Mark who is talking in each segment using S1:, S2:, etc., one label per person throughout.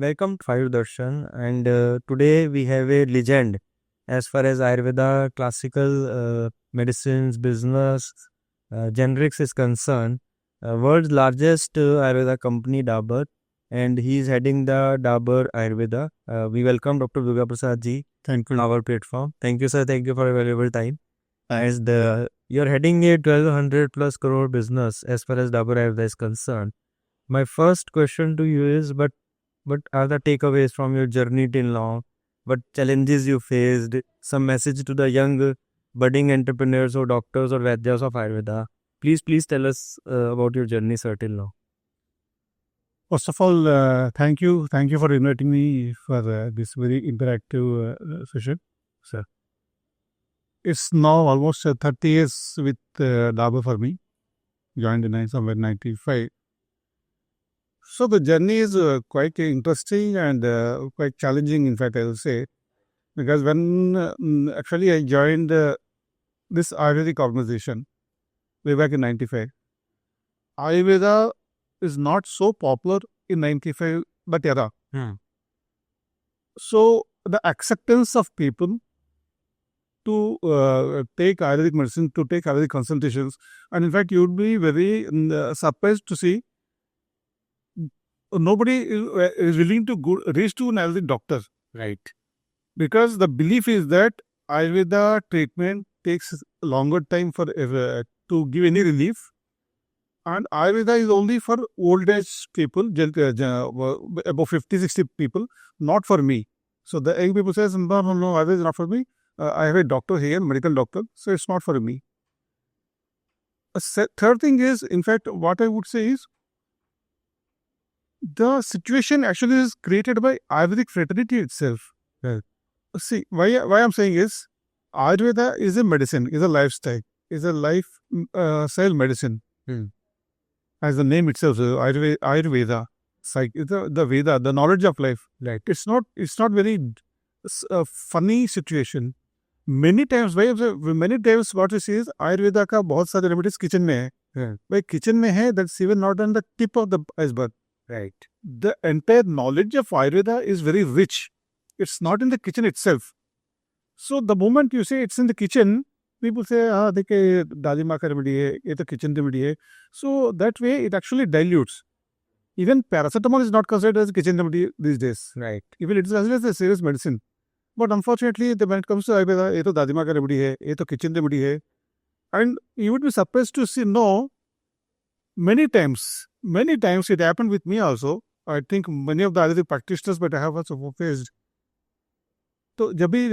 S1: Welcome to Ayurdarshan, and today we have a legend as far as Ayurveda, classical medicines, business, generics is concerned. World's largest Ayurveda company, Dabur, and he is heading the Dabur Ayurveda. We welcome Dr. Durga Prasad ji
S2: Thank
S1: on
S2: you.
S1: our platform. Thank you, sir. Thank you for your valuable time. And you're heading a 1200 plus crore business as far as Dabur Ayurveda is concerned. My first question to you is, what are the takeaways from your journey till now? What challenges you faced? Some message to the young budding entrepreneurs or doctors or Vaidyas of Ayurveda. Please tell us about your journey, sir, till now.
S2: First of all, thank you. Thank you for inviting me for this very interactive session, sir. It's now almost 30 years with Dabur for me. Joined in somewhere 95. So the journey is quite interesting and quite challenging, in fact, I will say. Because when actually I joined this Ayurvedic organization way back in 95, Ayurveda is not so popular in 95, but era. So the acceptance of people to take Ayurvedic medicine, to take Ayurvedic consultations, and in fact, you would be very surprised to see nobody is willing to reach to an Ayurvedic doctor.
S1: Right.
S2: Because the belief is that Ayurveda treatment takes longer time for to give any relief, and Ayurveda is only for old age people, above 50, 60 people, not for me. So the young people says, no, Ayurveda is not for me. I have a doctor here, medical doctor, so it's not for me. Third thing is, in fact, what I would say is, the situation actually is created by Ayurvedic fraternity itself.
S1: Right.
S2: See, why I'm saying is, Ayurveda is a medicine, is a lifestyle, is a lifestyle medicine. As the name itself, Ayurveda, the Veda, the knowledge of life.
S1: Right.
S2: It's not very funny situation. Many times what we see is Ayurveda का बहुत सारे remedies kitchen में है. भाई kitchen में है, that's even not on the tip of the iceberg.
S1: Right.
S2: The entire knowledge of Ayurveda is very rich. It's not in the kitchen itself. So the moment you say it's in the kitchen, people say, देखे दादी माँ का remedy है, ये तो kitchen remedy है. So that way it actually dilutes. Even paracetamol is not considered as a kitchen remedy these days.
S1: Right.
S2: Even it is considered as a serious medicine. But unfortunately, when it comes to Ayurveda, ये तो दादी माँ का remedy है, ये तो kitchen remedy है. And you would be surprised to see, no, many times it happened with me also. I think many of the Ayurvedic practitioners, but I have also faced. तो जब भी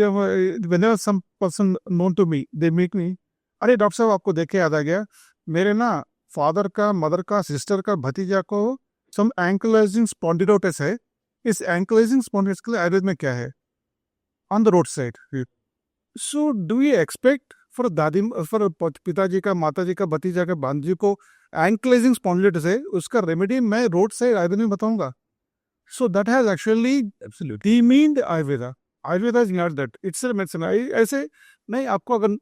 S2: whenever some person known to me, they make me, अरे doctor साहब आपको देख के याद आ गया, मेरे ना फादर का, मदर का, सिस्टर का, भतीजा को some ankylosing spondylosis है. इस ankylosing spondylosis के लिए आयुर्वेद में क्या है? On the roadside. So do we expect for पिताजी का, माताजी का, भतीजा का, भांजी को ankylosing spondylosis है, उसका रेमेडी मैं रोड साइड आयुर्वेद में बताऊंगा? So that has actually demeaned Ayurveda. Ayurveda is not that. It's a medicine. ऐसे नहीं, आपको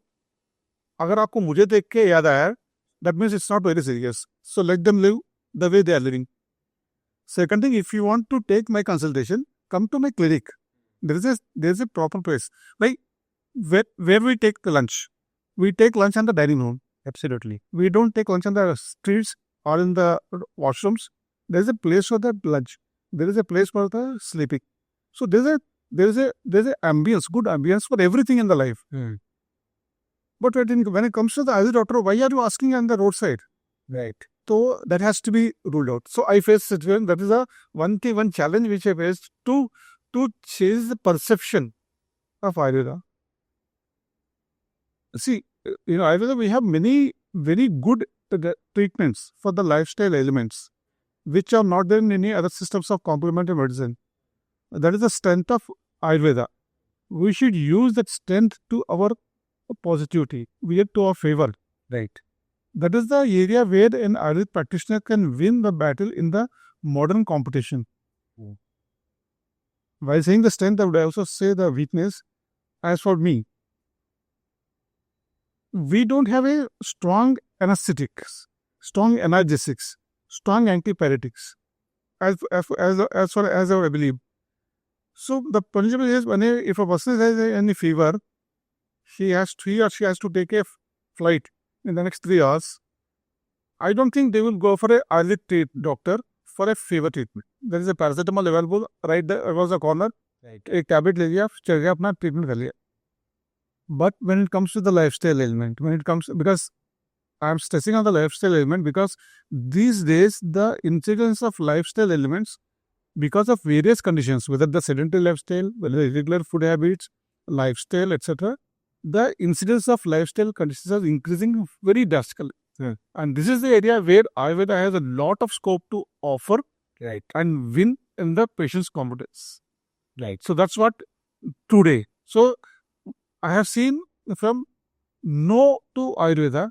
S2: अगर आपको मुझे देख के याद आया, that means it's not very serious. So let them live the way they are living. Second thing, if you want to take my consultation, come to my clinic. There is a proper place. Like where we take lunch. We take lunch on the dining room.
S1: Absolutely.
S2: We don't take lunch on the streets or in the washrooms. There is a place for the lunch. There is a place for the sleeping. So there's a ambience, good ambience for everything in the life. But when it comes to the Ayurvedic doctor, why are you asking on the roadside?
S1: Right.
S2: So that has to be ruled out. So I face situation. That is one challenge which I faced to change the perception of Ayurveda. See, Ayurveda, we have many very good treatments for the lifestyle elements, which are not there in any other systems of complementary medicine. That is the strength of Ayurveda. We should use that strength to our positivity, to our favor.
S1: Right.
S2: That is the area where an Ayurvedic practitioner can win the battle in the modern competition. While saying the strength, I would also say the weakness. As for me, we don't have a strong anesthetics, strong analgesics, strong antipyretics. as far as I believe. So the principle is if a person has any fever, he or she has to take a flight in the next 3 hours. I don't think they will go for a Ayurvedic doctor for a fever treatment. There is a paracetamol available right there across the corner.
S1: Right.
S2: एक tablet ले लिया, चल गया, अपना treatment कर लिया. But when it comes to the lifestyle element, because I'm stressing on the lifestyle element because these days the incidence of lifestyle elements, because of various conditions, whether the sedentary lifestyle, whether irregular food habits, lifestyle, etc., the incidence of lifestyle conditions are increasing very drastically.
S1: Hmm.
S2: And this is the area where Ayurveda has a lot of scope to offer
S1: Right.
S2: and win in the patient's competence.
S1: Right.
S2: So that's what today. So I have seen from no to Ayurveda.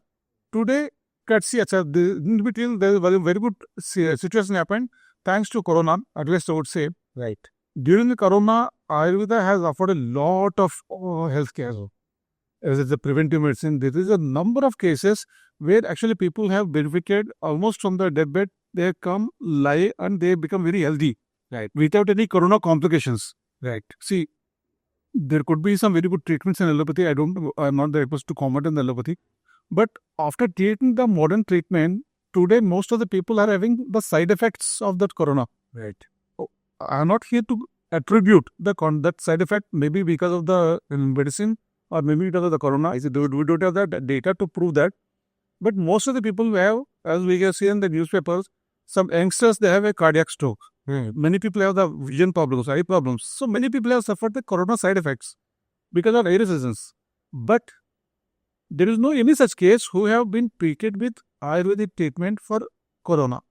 S2: Today, courtesy, in between, there is a very good situation happened thanks to Corona, at least I would say.
S1: Right.
S2: During the Corona, Ayurveda has offered a lot of healthcare. As it's a preventive medicine, there is a number of cases where actually people have benefited almost from the deathbed. They come, lie, and they become very healthy.
S1: Right.
S2: Without any Corona complications.
S1: Right.
S2: See, there could be some very good treatments in allopathy. I'm not the expert to comment on the allopathy. But after taking the modern treatment, today most of the people are having the side effects of that Corona.
S1: Right.
S2: I'm not here to attribute that side effect, maybe because of the medicine or maybe because of the Corona. We don't have that data to prove that. But most of the people have, as we can see in the newspapers, some youngsters, they have a cardiac stroke. Many people have the vision problems, eye problems. So many people have suffered the Corona side effects because of various reasons. But there is no any such case who have been treated with Ayurvedic treatment for Corona.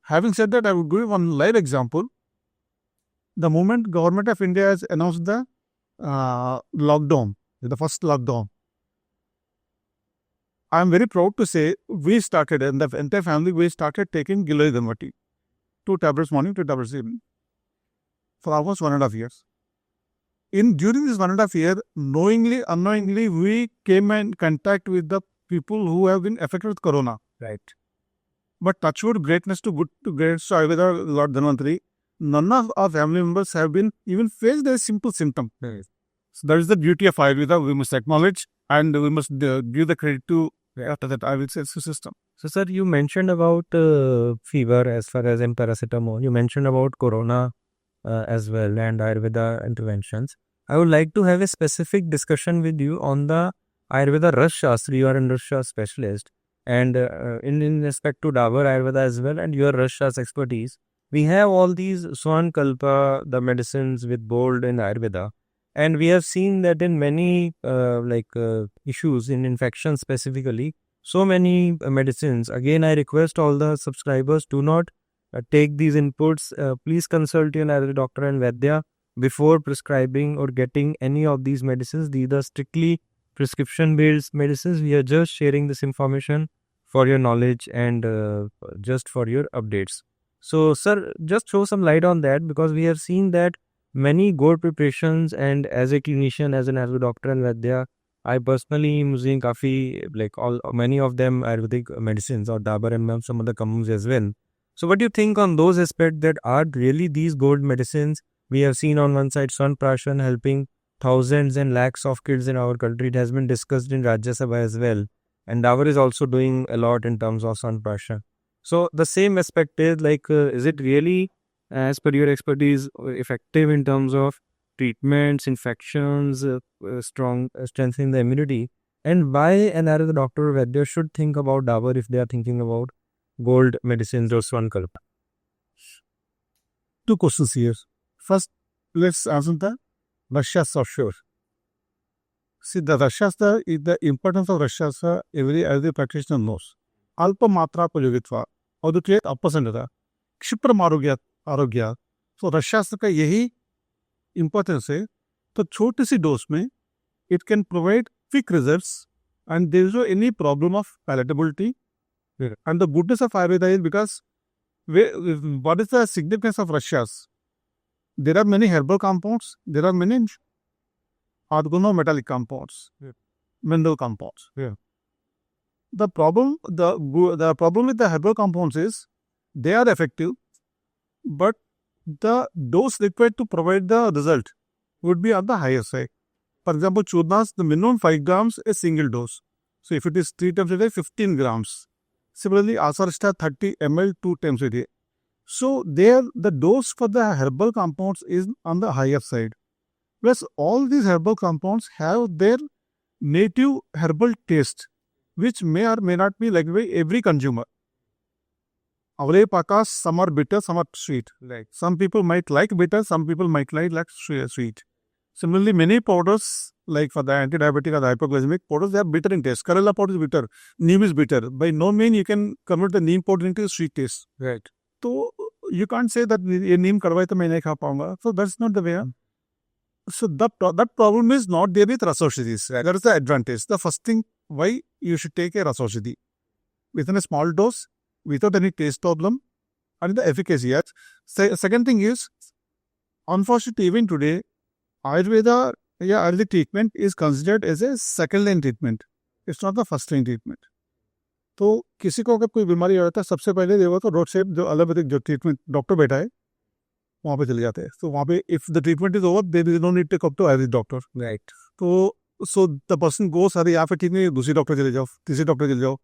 S2: Having said that, I will give one live example. The moment government of India has announced the lockdown, the first lockdown, I am very proud to say we started, and the entire family, we started taking Giloi Dhanvati. 2 tablets morning, 2 tablets evening, for almost 1.5 years. During this 1.5 years, knowingly, unknowingly, we came in contact with the people who have been affected with Corona.
S1: Right.
S2: But touchwood, greatness to greatness to Ayurveda, Lord Dhanvantari, none of our family members have been even faced a simple symptom.
S1: Right.
S2: So that is the beauty of Ayurveda. We must acknowledge and we must give the credit to after that Ayurveda system.
S1: So, sir, you mentioned about fever as far as in paracetamol. You mentioned about Corona as well and Ayurveda interventions. I would like to have a specific discussion with you on the Ayurveda Ras Shastri. You are a Ras Shastra specialist. And in respect to Dabur Ayurveda as well and your Ras Shastra expertise, we have all these Swan Kalpa, the medicines with bold in Ayurveda. And we have seen that in many issues, in infections specifically, so many medicines. Again, I request all the subscribers, do not take these inputs. Please consult your Ayurvedic doctor and Vaidya before prescribing or getting any of these medicines. These are strictly prescription-based medicines. We are just sharing this information for your knowledge and just for your updates. So, sir, just throw some light on that because we have seen that many gold preparations, and as a clinician, as an Ayurvedic doctor and Vaidya, I personally am using many of them Ayurvedic medicines or Dabur and some other companies as well. So what do you think on those aspects that are really these gold medicines? We have seen on one side Sun Prashan helping thousands and lakhs of kids in our country. It has been discussed in Rajya Sabha as well. And Dabur is also doing a lot in terms of Sun Prashan. So the same aspect is is it really, as per your expertise, effective in terms of treatments, infections, strengthening the immunity? And why an Ayurveda doctor or Vaidya should think about Dabur if they are thinking about gold medicines or Swankalpa?
S2: 2 questions here. First, let's answer the Ras Shastra of sure. See, the Ras Shastra is the importance of Ras Shastra every practitioner knows. Alpa matra prayogitva, और दूसरी अपसंड था क्षिप्रम आरोग्य. तो Ras Shastra का यही importance है. तो छोटी सी डोज में it can provide quick results and there is no any problem of palatability. And the goodness of Ayurveda is because what is the significance of Ras Shastra? There are many herbal compounds, there are many organometallic compounds, mineral compounds. The problem with the herbal compounds is they are effective, but the dose required to provide the result would be on the higher side. For example, Churnas, the minimum 5 grams is single dose. So if it is 3 times a day, 15 grams. Similarly, Asarista 30 ml 2 times a day. So there, the dose for the herbal compounds is on the higher side. Plus, all these herbal compounds have their native herbal taste, which may or may not be like by every consumer. Avale pakas, some are bitter, some are sweet.
S1: Right.
S2: Some people might like bitter, some people might like sweet. Similarly, many powders, like for the anti-diabetic or the hypoglycemic powders, they are bitter in taste. Karela powder is bitter. Neem is bitter. By no means you can convert the neem powder into a sweet taste.
S1: Right.
S2: So you can't say that ये neem करवाए तो मैं नहीं खा पाऊंगा. So that's not the way. So that problem is not there with Ras Aushadhis. That is the advantage. The first thing why you should take a Ras Aushadhi within a small dose, without any taste problem, and the efficacy. Yes. Second thing is, unfortunately, even today, Ayurveda Ayurvedic treatment is considered as a second line treatment. It's not the first line treatment. तो किसी को अगर कोई बीमारी हो जाता है, सबसे पहले देखो तो रोड से जो एलोपैथिक जो ट्रीटमेंट डॉक्टर बैठा है वहाँ पे चले जाते हैं. तो वहाँ पे if the treatment is over there is no need to come to Ayurvedic doctor.
S1: Right.
S2: तो सो द पर्सन गोस, अरे यहाँ पे ठीक नहीं, दूसरी डॉक्टर चले जाओ, तीसरी डॉक्टर चले जाओ,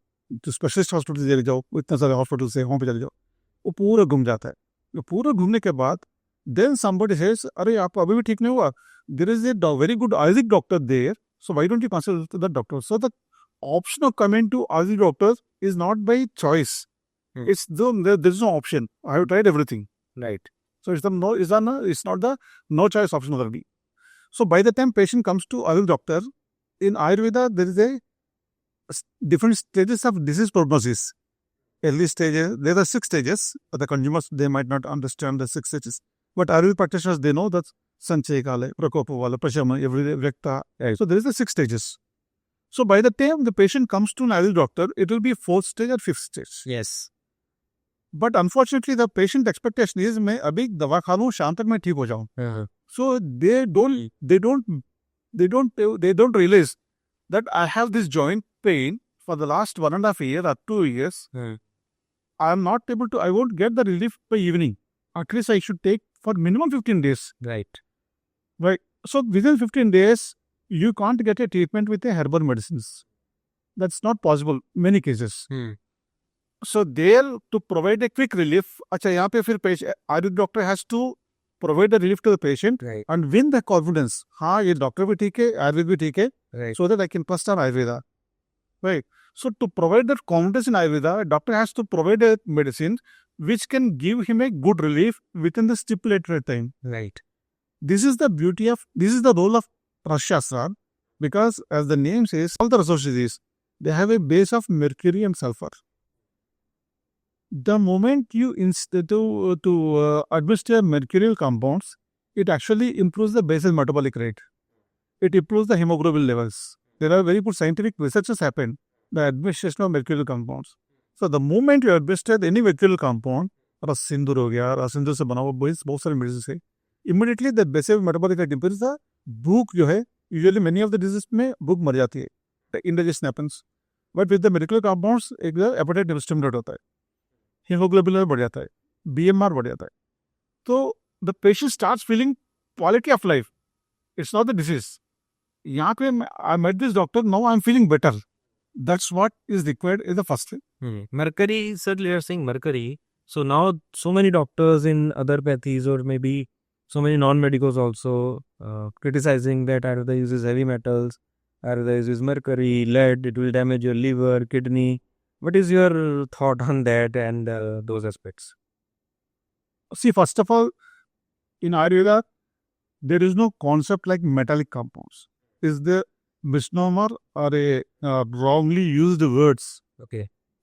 S2: स्पेशलिस्ट हॉस्पिटल चले जाओ, इतने सारे हॉस्पिटल से वहाँ पे चले जाओ. वो पूरा घूम जाता है. तो पूरा घूमने के बाद देन समबडी सेज, अरे आपको अभी भी ठीक नहीं हुआ, there is a very good Ayurvedic doctor there, so why don't you consult the doctor. So the option of coming to Ayurvedic doctors is not by choice. It's there's no option. I have tried everything.
S1: Right.
S2: So it's not the no choice option already. So by the time patient comes to Ayurvedic doctor, in Ayurveda there is a different stages of disease prognosis. Early stages, there are 6 stages. But the consumers, they might not understand the 6 stages. But Ayurvedic practitioners, they know that Sanchaya Kala, Prakopa, Prashama, Vrekta.
S1: Right.
S2: So there is the 6 stages. So by the time the patient comes to an Ayurvedic doctor, it will be 4th stage or 5th stage.
S1: Yes.
S2: But unfortunately, the patient expectation is, मैं अभी दवा खा लूँ, शाम तक मैं ठीक हो जाऊँ. So they don't realize that I have this joint pain for the last 1.5 years or 2 years. I am not able to. I won't get the relief by evening. At least I should take for minimum 15 days.
S1: Right.
S2: Right. So within 15 days, you can't get a treatment with a herbal medicines. That's not possible. Many cases. So there to provide a quick relief. अच्छा यहाँ पे फिर Ayurvedic doctor has to provide the relief to the patient.
S1: Right.
S2: And win the confidence. हाँ ये doctor भी ठीक है, Ayurveda भी ठीक है.
S1: Right.
S2: So that I can trust on Ayurveda. Right. So to provide that confidence in Ayurveda, a doctor has to provide a medicine which can give him a good relief within the stipulated time.
S1: Right.
S2: This is the role of Ras Shastra, because as the name says, all the Ras Aushadhis, they have a base of mercury and sulfur. The moment you administer mercurial compounds, it actually improves the basal metabolic rate. It improves the hemoglobin levels. There are very good scientific researches happen, the administration of mercurial compounds. So the moment you administer any mercurial compound, Ras Sindur हो गया, Ras Sindur से बना हुआ बहुत सारे medicines है, immediately the basal metabolic rate improves. The भूख जो है, usually many of the diseases में भूख मर जाती है, the indigestion happens. But with the medical compounds, एक appetite stimulate होता है, hemoglobin level बढ़ जाता है, BMR बढ़ जाता है. तो the patient starts feeling quality of life. It's not the disease. यहाँ पे I met this doctor, now I'm feeling better. That's what is required in the first thing.
S1: Mercury, sir, you are saying mercury. So now so many doctors in other pathies or maybe so many non-medicals also criticizing that Ayurveda uses heavy metals, Ayurveda uses mercury, lead, it will damage your liver, kidney. What is your thought on that and those aspects?
S2: See, first of all, in Ayurveda, there is no concept like metallic compounds. Is the misnomer or a wrongly used words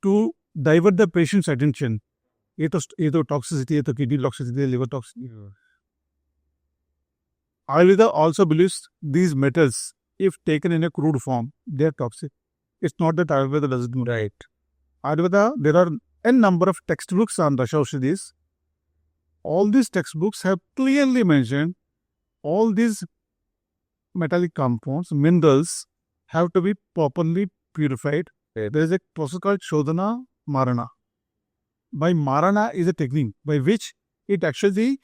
S2: to divert the patient's attention. ये तो toxicity, ये तो kidney toxicity, liver toxicity. Ayurveda also believes these metals, if taken in a crude form, they are toxic. It's not that Ayurveda doesn't do.
S1: Right.
S2: Ayurveda, there are n number of textbooks on Ras Aushadhis. All these textbooks have clearly mentioned all these metallic compounds, minerals, have to be properly purified. There is a process called Sodhana, Marana. By Marana is a technique by which it actually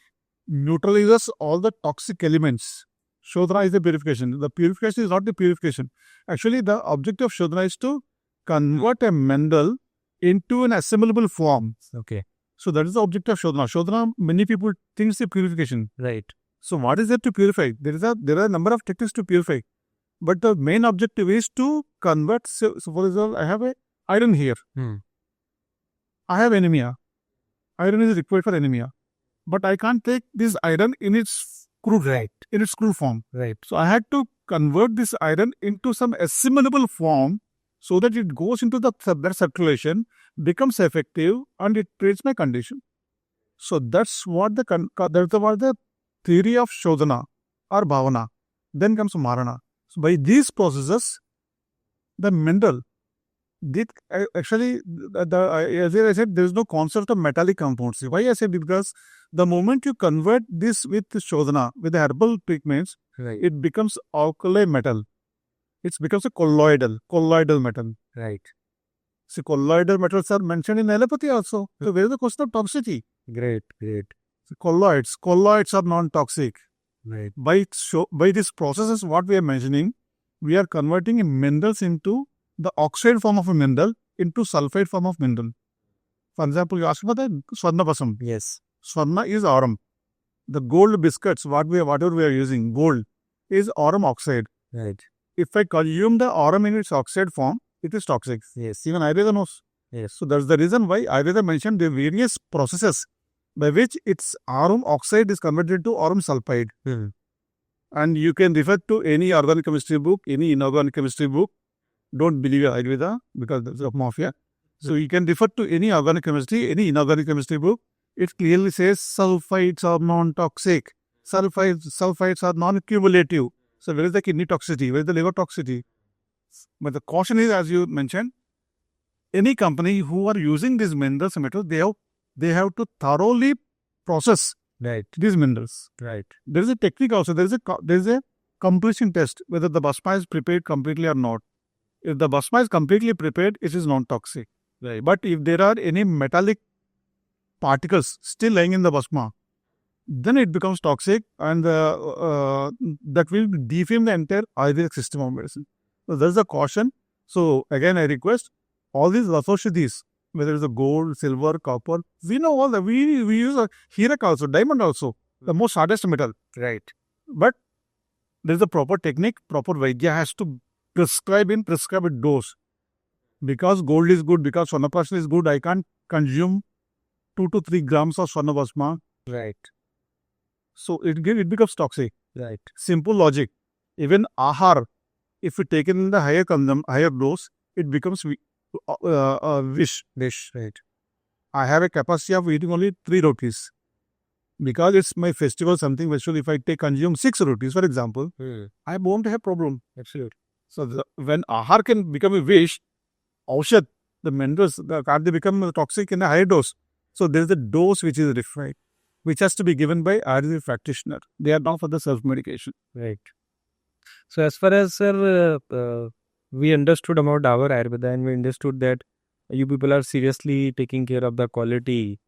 S2: neutralizes all the toxic elements. Shodhana is the purification. The purification is not the purification. Actually, the objective of Shodhana is to convert a mineral into an assimilable form.
S1: Okay.
S2: So that is the objective of Shodhana. Shodhana, many people think it's the purification.
S1: Right.
S2: So what is there to purify? There are a number of techniques to purify. But the main objective is to convert. So for example, I have a iron here. I have anemia. Iron is required for anemia. But I can't take this iron in its crude, in its crude form.
S1: Right.
S2: So I had to convert this iron into some assimilable form so that it goes into the blood circulation, becomes effective, and it treats my condition. So that's what the theory of Shodhana or Bhavana. Then comes Marana. So by these processes, the mineral, actually, as I said, there is no concept of metallic compounds. Why I said? Because the moment you convert this with Shodhana, with the herbal treatments,
S1: Right.
S2: it becomes alkali metal. It becomes a colloidal metal.
S1: Right.
S2: So colloidal metals are mentioned in allopathy also. So where is the question of toxicity?
S1: Great.
S2: So colloids are non-toxic.
S1: Right.
S2: By these processes, what we are mentioning, we are converting minerals into the oxide form of a mineral into sulfide form of mineral. For example, you ask about the Swarna Basam.
S1: Yes.
S2: Swarna is aurum. The gold biscuits, whatever we are using, gold, is aurum oxide.
S1: Right.
S2: If I consume the aurum in its oxide form, it is toxic.
S1: Yes.
S2: Even Ayurveda knows.
S1: Yes.
S2: So that's the reason why Ayurveda mentioned the various processes by which its aurum oxide is converted to aurum sulfide. And you can refer to any organic chemistry book, any inorganic chemistry book. Don't believe Ayurveda because there's a mafia. So you can refer to any organic chemistry, any inorganic chemistry book. It clearly says sulfides are non-toxic. Sulfides are non-cumulative. So where is the kidney toxicity? Where is the liver toxicity? But the caution is, as you mentioned, any company who are using these minerals and metals, they have to thoroughly process
S1: Right.
S2: these minerals.
S1: Right.
S2: There is a technique also. There is a completion test whether the basma is prepared completely or not. If the basma is completely prepared, it is non-toxic.
S1: Right.
S2: But if there are any metallic particles still lying in the basma, then it becomes toxic, and that will defame the entire Ayurvedic system of medicine. So that's the caution. So again, I request all these Ras Aushadhis, whether it's a gold, silver, copper, we know all that. We use a hirak also, diamond also, the most hardest metal.
S1: Right.
S2: But there's a proper technique, proper Vaidya has to prescribe a dose. Because gold is good, because Swarna Prasad is good, I can't consume 2 to 3 grams of Swarna Basma.
S1: Right.
S2: So it becomes toxic.
S1: Right.
S2: Simple logic. Even ahar, if we take it in the higher dose, it becomes wish.
S1: Right.
S2: I have a capacity of eating only 3 rotis. Because it's my festival, something special. If I consume 6 rotis, for example, I won't have problem.
S1: Absolutely.
S2: So when ahar can become a wish, Aushad, the minerals, they become toxic in a higher dose. So there is a dose which is refined, which has to be given by Ayurvedic practitioner. They are not for the self-medication.
S1: Right. So as far as, sir, we understood about our Ayurveda, and we understood that you people are seriously taking care of the quality.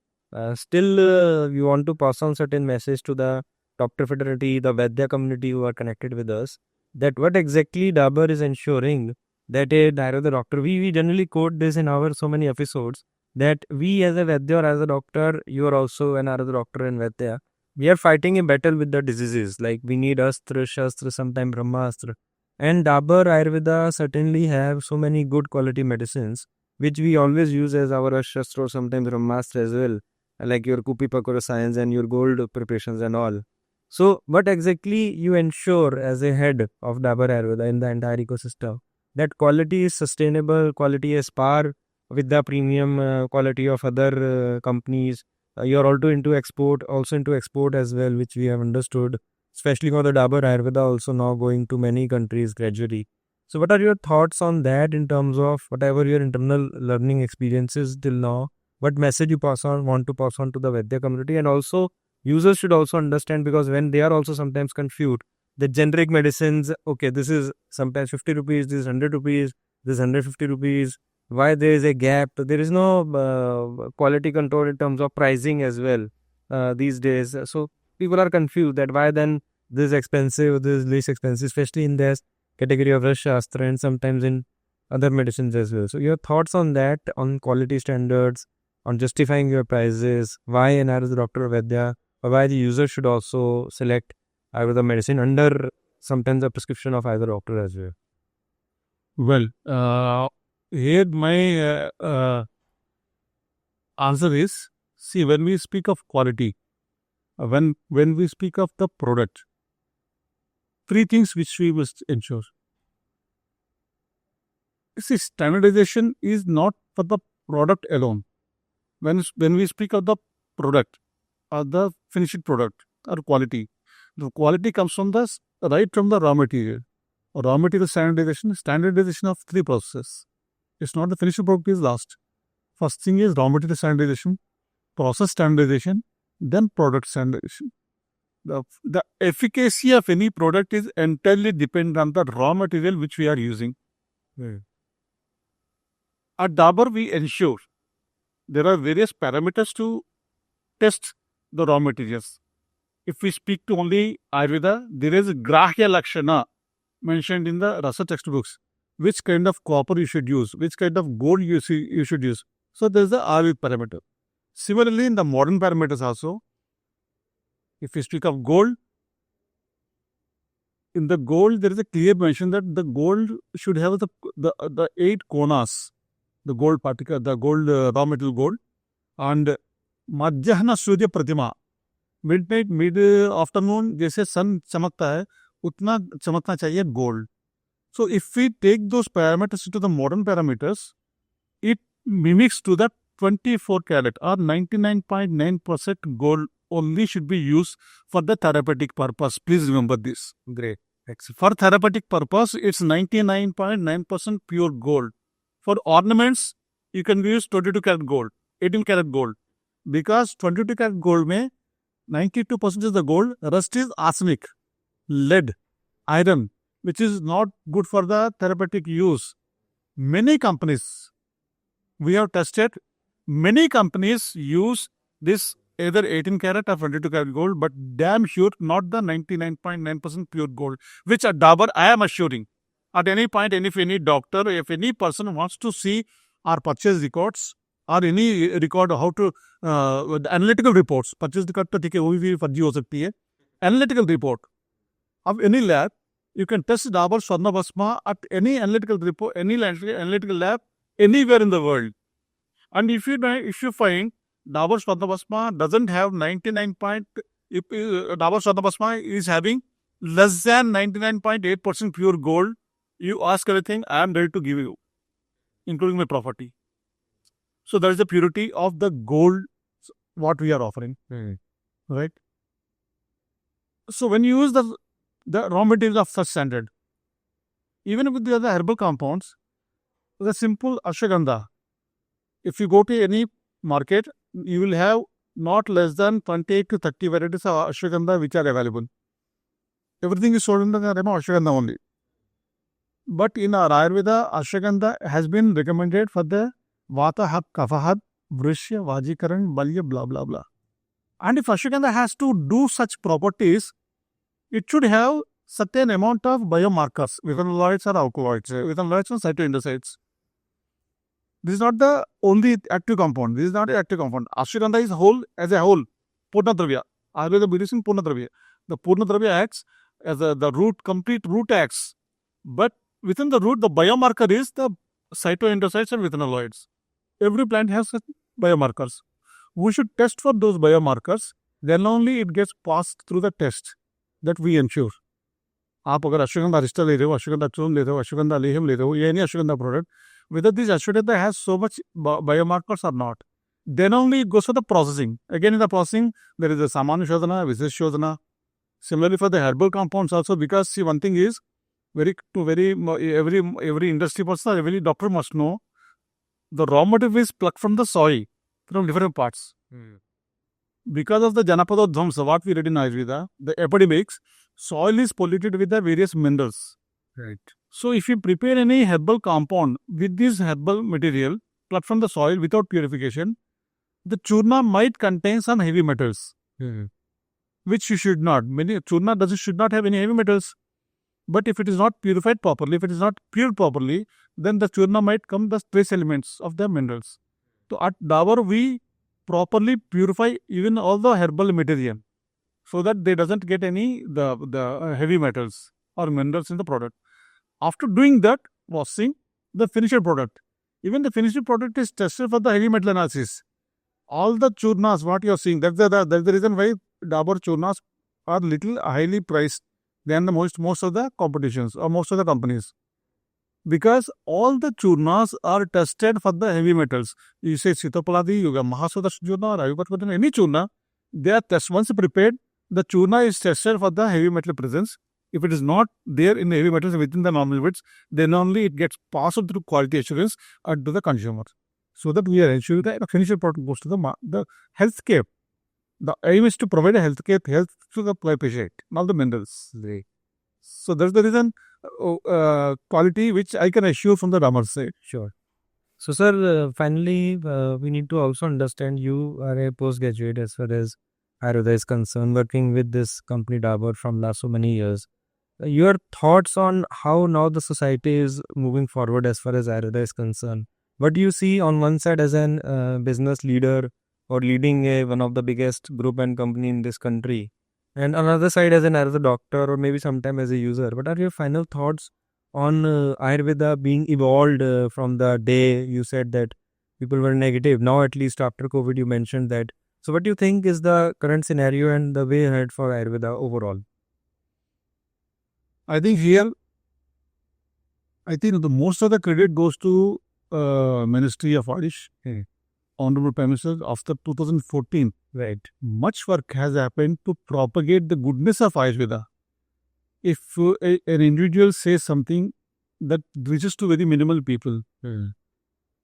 S1: Still, we want to pass on certain message to the doctor fraternity, the Vaidya community who are connected with us, that what exactly Dabur is ensuring that a Ayurveda doctor, we generally quote this in our so many episodes, that we as a Vaidya or as a doctor, you are also an Ayurveda doctor in Vaidya, we are fighting a battle with the diseases. Like we need Astra, Shastra, sometimes Brahmastra. And Dabur Ayurveda certainly have so many good quality medicines, which we always use as our Shastra or sometimes Brahmastra as well, like your Kupi Pakora science and your gold preparations and all. So what exactly you ensure as a head of Dabur Ayurveda in the entire ecosystem? That quality is sustainable, quality is par with the premium quality of other companies. You are also into export as well, which we have understood, especially for the Dabur Ayurveda also now going to many countries gradually. So what are your thoughts on that in terms of whatever your internal learning experiences till now? What message you want to pass on to the Vaidya community? And also users should also understand, because when they are also sometimes confused, the generic medicines, okay, this is sometimes 50 rupees, this is 100 rupees, this is 150 rupees. Why there is a gap? There is no quality control in terms of pricing as well. these days. So people are confused that why then this is expensive, this is least expensive, especially in this category of Ras Shastra and sometimes in other medicines as well. So your thoughts on that, on quality standards, on justifying your prices, why an Ayurveda doctor or Vaidya, or why the user should also select Ayurveda medicine under sometimes a prescription of either doctor as well.
S2: Well, here my answer is, see, when we speak of quality, when we speak of the product, three things which we must ensure. See, standardization is not for the product alone. When we speak of the product or the finished product or quality, the quality comes from right from the raw material. Raw material standardization of three processes. It's not the finished product is last. First thing is raw material standardization, process standardization, then product standardization. The efficacy of any product is entirely dependent on the raw material which we are using. At Dabur, we ensure there are various parameters to test the raw materials. If we speak to only Ayurveda, there is Grahya Lakshana mentioned in the Rasa textbooks. Which kind of copper you should use, which kind of gold you should use. So there is the Ayurvedic parameter. Similarly, in the modern parameters also, if we speak of gold, in the gold there is a clear mention that the gold should have the 8 konas, the gold particle, the gold raw material gold, and Madhyahna Surya Pratima, midnight, mid afternoon, जैसे sun चमकता है, उतना चमकना चाहिए gold. So if we take those parameters into the modern parameters, it mimics to that 24 karat or 99.9% gold only should be used for the therapeutic purpose. Please remember this.
S1: Great.
S2: For therapeutic purpose, it's 99.9% pure gold. For ornaments, you can use 22 karat gold, 18 karat gold. Because 22 karat gold mein 92% is the gold, rest is arsenic, lead, iron, which is not good for the therapeutic use. Many companies, we have tested, many companies use this either 18 karat or 22 karat gold, but damn sure not the 99.9% pure gold, which at Dabur I am assuring. At any point, if any doctor, if any person wants to see our purchase records or any record how to, the analytical reports, purchase record तो ठीक है वो भी फर्जी हो सकती है. Analytical report of any lab, you can test Dabur Swadna Bhasma at any analytical report, any analytical lab anywhere in the world. And if you find Dabur Swadna Bhasma doesn't have 99 point, if Dabur Swadna Bhasma is having less than 99.8% pure gold, you ask anything, I am ready to give you, including my property. So that is the purity of the gold what we are offering, right? So when you use the raw materials of such standard, even with the other herbal compounds, the simple ashwagandha, if you go to any market, you will have not less than 28 to 30 varieties of ashwagandha which are available. Everything is sold in the name of ashwagandha only. But in our Ayurveda, ashwagandha has been recommended for the Vata, Kapha, Vrishya, Vajikaran, Balya, blah, blah, blah. And if ashwagandha has to do such properties, it should have certain amount of biomarkers, ethanolides or alkaloids, ethanolides or cytoindicides. This is not the only active compound. This is not an active compound. Ashwagandha is whole as a whole. Purna Dravya. Ayurveda medicine Purna Dravya. The Purna Dravya acts as the root, complete root acts. But within the root, the biomarker is the cytoindicides and ethanolides. Every plant has such biomarkers. We should test for those biomarkers. Then only it gets passed through the test that we ensure. आप अगर ashwagandha Arista ले रहे हो, अश्वगंधा चूर्ण ले रहे हो, अश्वगंधा लेहम ले रहे हो, या any ashwagandha product, whether this ashwagandha has so much biomarkers or not, then only it goes for the processing. Again, in the processing, there is a Samanya Shodhana, Visesh Shodhana. Similarly, for the herbal compounds also, because see, one thing is, every industry person, every doctor must know, the raw material is plucked from the soil, from different parts. Because of the Janapada Dhamsa, what we read in Ayurveda, the epidemics, soil is polluted with the various minerals.
S1: Right.
S2: So if you prepare any herbal compound with this herbal material plucked from the soil without purification, the churna might contain some heavy metals. which you should not. Many churna should not have any heavy metals. But if it is not purified properly, if it is not cured properly, then the churna might come the trace elements of the minerals. So at Dabur, we properly purify even all the herbal material so that they doesn't get any the heavy metals or minerals in the product. After doing that washing, the finished product, even the finished product is tested for the heavy metal analysis. All the churnas, what you are seeing, that's the reason why Dabur churnas are little highly priced than the most of the competitions or most of the companies. Because all the churnas are tested for the heavy metals. You say Sitapaladi, you got Mahasudha churna or Ayurveda, any churna, they are tested. Once prepared, the churna is tested for the heavy metal presence. If it is not there in the heavy metals within the normal limits, then only it gets passed through quality assurance to the consumer. So that we are ensuring that the finished product goes to the healthcare. The aim is to provide a health to the patient, not the minerals. So that's the reason quality which I can assure from the Dabur side.
S1: Sure. So, sir, finally, we need to also understand you are a postgraduate as far as Ayurveda is concerned, working with this company Dabur from last so many years. Your thoughts on how now the society is moving forward as far as Ayurveda is concerned. What do you see on one side as an business leader or leading one of the biggest group and company in this country, and another side as a doctor or maybe sometime as a user? What are your final thoughts on Ayurveda being evolved from the day you said that people were negative? Now, at least after COVID, you mentioned that. So, what do you think is the current scenario and the way ahead for Ayurveda overall?
S2: I think here, the most of the credit goes to Ministry of Ayush, Honorable Prime Minister, after 2014.
S1: Right.
S2: Much work has happened to propagate the goodness of Ayurveda. If an individual says something, that reaches to very minimal people.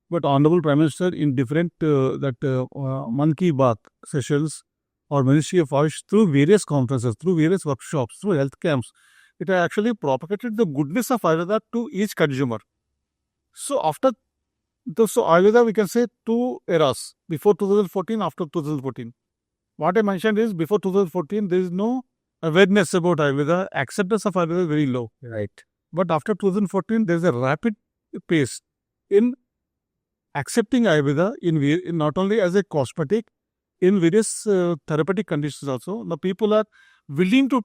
S2: But Honorable Prime Minister in different Man Ki Baat sessions or Ministry of Ayush, through various conferences, through various workshops, through health camps, it has actually propagated the goodness of Ayurveda to each consumer. So Ayurveda, we can say 2 eras, before 2014, after 2014. What I mentioned is, before 2014, there is no awareness about Ayurveda, acceptance of Ayurveda is very low.
S1: Right.
S2: But after 2014, there is a rapid pace in accepting Ayurveda in not only as a cosmetic, in various therapeutic conditions also. The people are willing to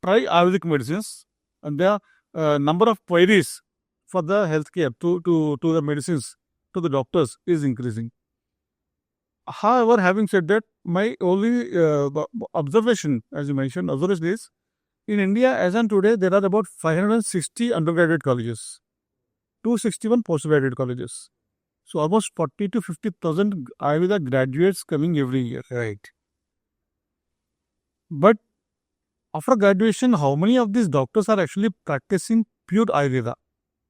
S2: try Ayurvedic medicines, and there are number of queries for the healthcare to the medicines, to the doctors is increasing. However, having said that, my only observation, as you mentioned, is in India, as on today, there are about 560 undergraduate colleges, 261 postgraduate colleges. So almost 40 to 50,000 Ayurveda graduates coming every year.
S1: Right.
S2: But after graduation, how many of these doctors are actually practicing pure Ayurveda?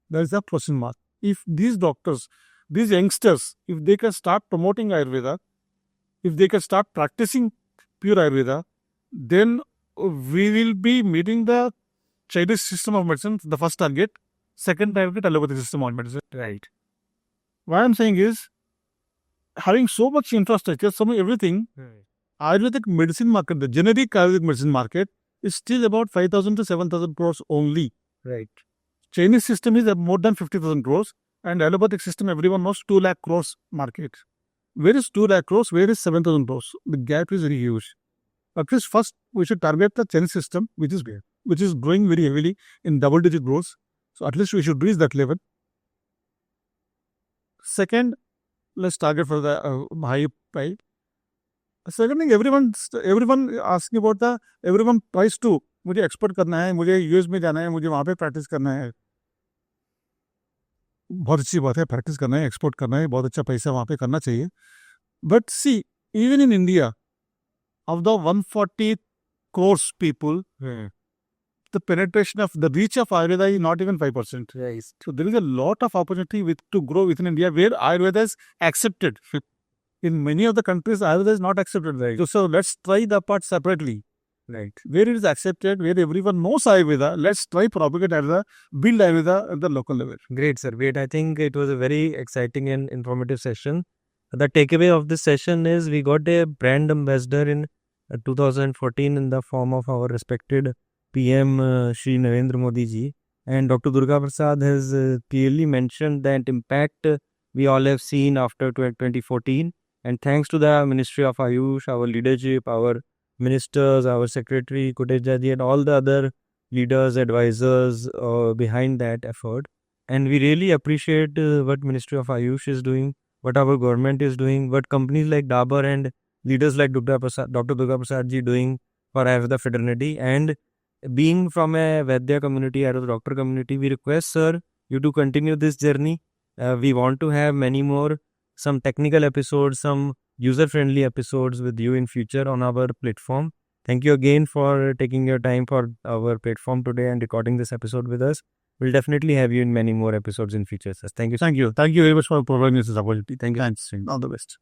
S2: There is a question mark. If these doctors, these youngsters, if they can start promoting Ayurveda, if they can start practicing pure Ayurveda, then we will be meeting the Chinese system of medicine, the first target. Second target, allopathic system of medicine.
S1: Right.
S2: What I'm saying is, having so much infrastructure, so much everything, Ayurvedic medicine market, the generic Ayurvedic medicine market, is still about 5,000 to 7,000 crores only.
S1: Right.
S2: Chinese system is more than 50,000 crores, and allopathic system, everyone knows, 2 lakh crores market. Where is 2 lakh crores? Where is 7,000 crores? The gap is very huge. At least first, we should target the Chinese system, which is growing very heavily in double-digit growth. So at least we should reach that level. Second, let's target for the high pay. Second thing, everyone asking about everyone tries to, मुझे export करना है, मुझे US में जाना है, मुझे वहाँ पे प्रैक्टिस करना है. बहुत अच्छी बात है, प्रैक्टिस करना है, एक्सपोर्ट करना है, बहुत अच्छा पैसा वहाँ पे करना चाहिए. But see, even in India, of the 140 crores people, the penetration of the reach of Ayurveda is not even 5%.
S1: Right.
S2: So there is a lot of opportunity to grow within India where Ayurveda is accepted. In many of the countries, Ayurveda is not accepted. Right. So let's try the part separately.
S1: Right.
S2: Where it is accepted, where everyone knows Ayurveda, let's try propagate Ayurveda, build Ayurveda at the local level.
S1: Great, sir. Great. I think it was a very exciting and informative session. The takeaway of this session is we got a brand ambassador in 2014 in the form of our respected PM Shri Narendra Modi ji. And Dr. Durga Prasad has clearly mentioned that impact we all have seen after 2014. And thanks to the Ministry of Ayush, our leadership, our ministers, our secretary, Koteja ji, and all the other leaders, advisors behind that effort. And we really appreciate what Ministry of Ayush is doing, what our government is doing, what companies like Dabur and leaders like Dr. Durga Prasad ji doing for Ayurveda fraternity. And being from a Vaidya community, Ayurveda doctor community, we request, sir, you to continue this journey. We want to have many more, some technical episodes, some user-friendly episodes with you in future on our platform. Thank you again for taking your time for our platform today and recording this episode with us. We'll definitely have you in many more episodes in future, sir. Thank you.
S2: Thank you. Thank you very much for providing this opportunity. Thank you. Thanks. All the best.